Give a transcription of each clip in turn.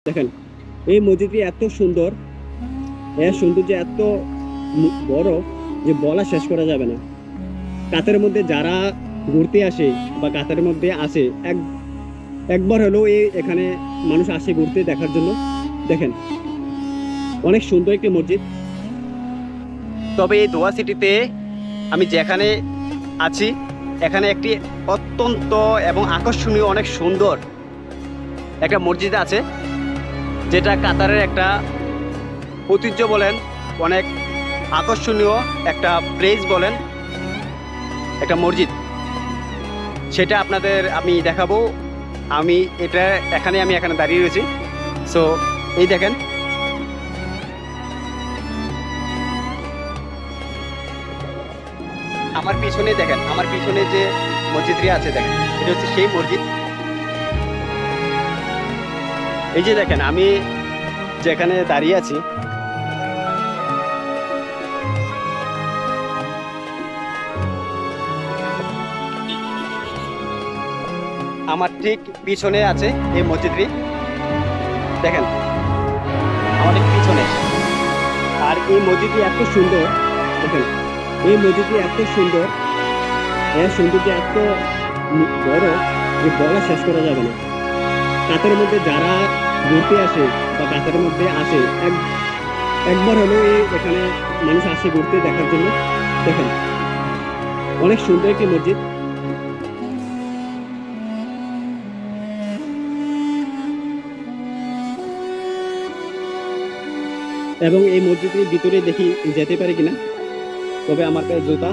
দেখেন এই মসজিদটি এত সুন্দর, এর সৌন্দর্য এত বড় যে বলা শেষ করা যাবে না। কাতারের মধ্যে যারা ঘুরতে আসে বা কাতারের মধ্যে আসে একবার হলেও এখানে মানুষ আসে ঘুরতে দেখার জন্য। দেখেন অনেক সুন্দর একটি মসজিদ। তবে এই দোয়া সিটিতে আমি যেখানে আছি এখানে একটি অত্যন্ত এবং আকর্ষণীয় অনেক সুন্দর একটা মসজিদ আছে, যেটা কাতারের একটা ঐতিহ্য বলেন, অনেক আকর্ষণীয় একটা প্লেস বলেন, একটা মসজিদ। সেটা আপনাদের আমি দেখাবো। আমি এখানে দাঁড়িয়ে রয়েছি। সো এই দেখেন আমার পিছনে, দেখেন আমার পিছনে যে মসজিদটি আছে, দেখেন এটা হচ্ছে সেই মসজিদ। এই যে দেখেন আমি যেখানে দাঁড়িয়ে আছি, আমার ঠিক পিছনে আছে এই মসজিদটি। দেখেন আমার ঠিক পিছনে। আর এই মসজিদটি এত সুন্দর, দেখেন এই মসজিদটি এত সুন্দর, এর সৌন্দর্য এত বড় যে বলা শেষ করা যাবে না। কাতারের মধ্যে যারা ঘুরতে আসে বা কাতারের মধ্যে আসে একবার হলেও এখানে মানুষ আসে ঘুরতে দেখার জন্য। দেখেন অনেক সুন্দর একটি মসজিদ। এবং এই মসজিদের ভিতরে দেখি যেতে পারি কিনা, তবে আমার কাছে জুতা,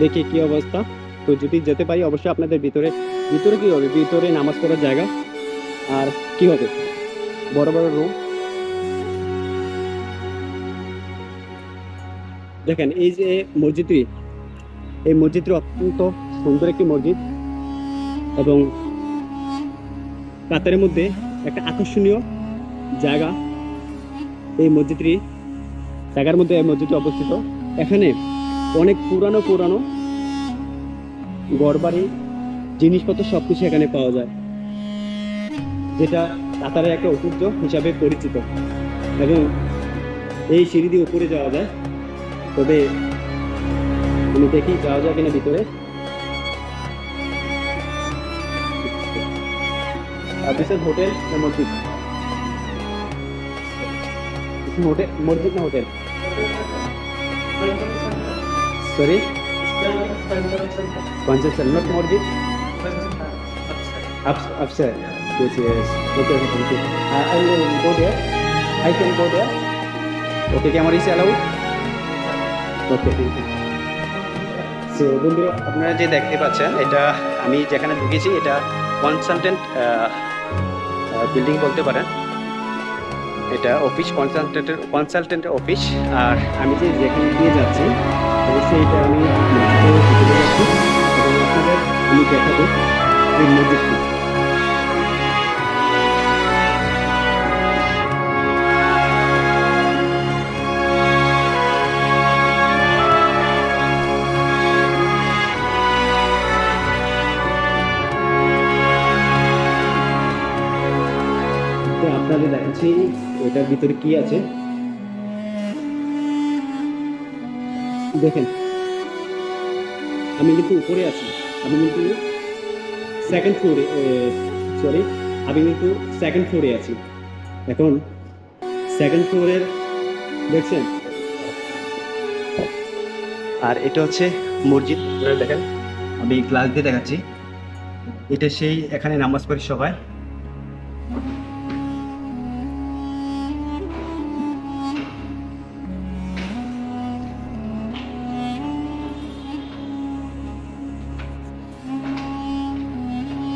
দেখি কি অবস্থা। তো যদি যেতে পারি অবশ্যই আপনাদের ভিতরে কি হবে, ভিতরে নামাজ পড়ার জায়গা আর কি হবে, বড় বড় রুম। দেখেন এই যে মসজিদটি, এই মসজিদটি অত্যন্ত সুন্দর একটি মসজিদ এবং কাতারের মধ্যে একটা আকর্ষণীয় জায়গা। এই মসজিদটি জায়গার মধ্যে এই মসজিদটি অবস্থিত। এখানে অনেক পুরানো ঘরবাড়ি, জিনিসপত্র সবকিছু এখানে পাওয়া যায়, যেটা কাতারের একটা ঐতিহ্য হিসাবে পরিচিত। এবং এই সিঁড়ি দিয়ে উপরে যাওয়া যায়, তবে আমি দেখি যাওয়া যায় কিনা ভিতরে। হোটেল না মসজিদ? মসজিদ না hotel? Sorry, Conception, not Morjid. Upstairs. Yes, yes. Okay, thank you. I will go there. I can go there. Okay, camera is allowed. Okay, thank you. So, বন্ধুরা আপনারা যে দেখতে পাচ্ছেন, এটা আমি যেখানে ঢুকেছি এটা কনসালটেন্ট বিল্ডিং বলতে পারেন। এটা অফিস, কনসালটেন্টের অফিস। আর আমি যেখানে দিয়ে যাচ্ছি অবশ্যই এটা আমি ভিতরে যাচ্ছি এবং আপনাদের আমি দেখাবো এই মসজিদটি। আপনাদের দেখাচ্ছি এটার ভিতরে কি আছে। দেখেন আমি কিন্তু উপরে আছি, আমি কিন্তু সেকেন্ড ফ্লোরে আছি। এখন সেকেন্ড ফ্লোরের দেখছেন, আর এটা হচ্ছে মসজিদ। দেখেন আমি গ্লাস দিয়ে দেখাচ্ছি, এটা সেই এখানে নামাজ পড়ি সবাই।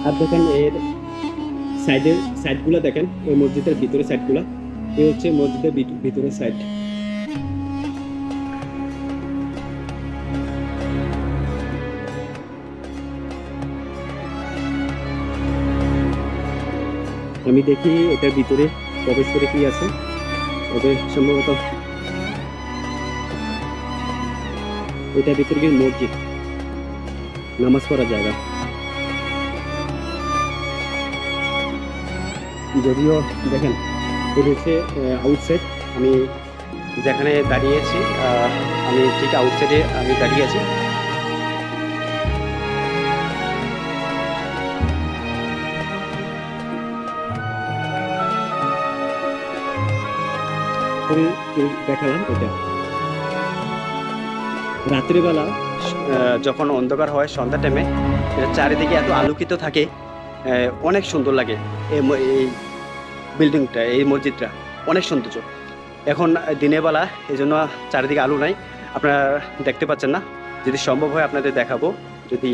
আর দেখেন এর সাইডগুলো দেখেন, ওই মসজিদের ভিতরে সাইডগুলো, এই হচ্ছে মসজিদের ভিতরের সাইড। আমি দেখি এটার ভিতরে প্রবেশ করে কি আছে, তবে সম্ভবত এটার ভিতরে কি মসজিদ, নামাজ পড়ার জায়গা। যদিও দেখেন এটা হচ্ছে আউটসাইড, আমি যেখানে দাঁড়িয়েছি আমি ঠিক আউটসাইডে আমি দাঁড়িয়ে আছি। দেখালাম এটা রাত্রিবেলা যখন অন্ধকার হয় সন্ধ্যা টাইমে, চারিদিকে এত আলোকিত থাকে, অনেক সুন্দর লাগে। এই বিল্ডিংটা, এই মসজিদটা অনেক সৌন্দর্য। এখন দিনের বেলা এই জন্য চারিদিকে আলো নাই, আপনারা দেখতে পাচ্ছেন না। যদি সম্ভব হয় আপনাদের দেখাবো, যদি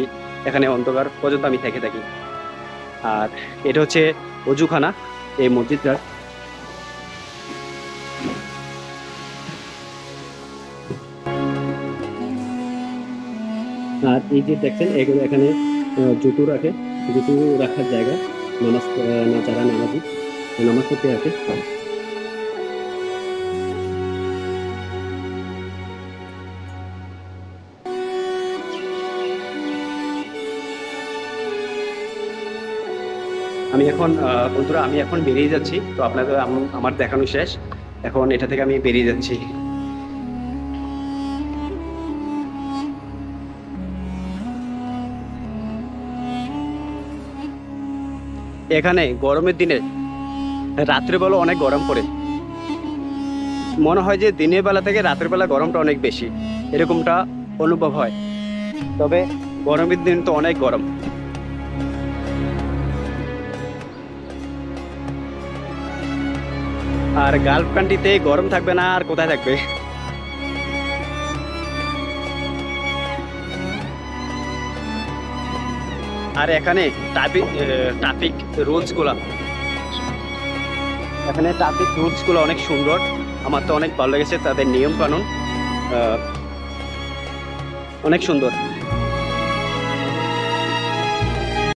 এখানে অন্ধকার পর্যন্ত আমি থেকে থাকি। আর এটা হচ্ছে অজুখানা এই মসজিদটার। আর এই যে দেখছেন এগুলো এখানে জুতো রাখে, জুতো রাখার জায়গা, নামাজ যারা নামাজি নামাজ পড়তে আসে। আমি এখন বন্ধুরা আমি এখন বেরিয়ে যাচ্ছি, তো আপনাদের আমার দেখানো শেষ, এখন এটা থেকে আমি বেরিয়ে যাচ্ছি। এখানে গরমের দিনে রাত্রিবেলা অনেক গরম পড়ে, মনে হয় যে দিনের বেলা থেকে রাতের বেলা গরমটা অনেক বেশি, এরকমটা অনুভব হয়। তবে গরমের দিন তো অনেক গরম। আর গালফ কান্ট্রিতে গরম থাকবে না আর কোথায় থাকবে। আর এখানে ট্রাফিক রুলসগুলো, এখানে ট্রাফিক রুলসগুলো অনেক সুন্দর, আমার তো অনেক ভালো লেগেছে, তাদের নিয়ম কানুন অনেক সুন্দর।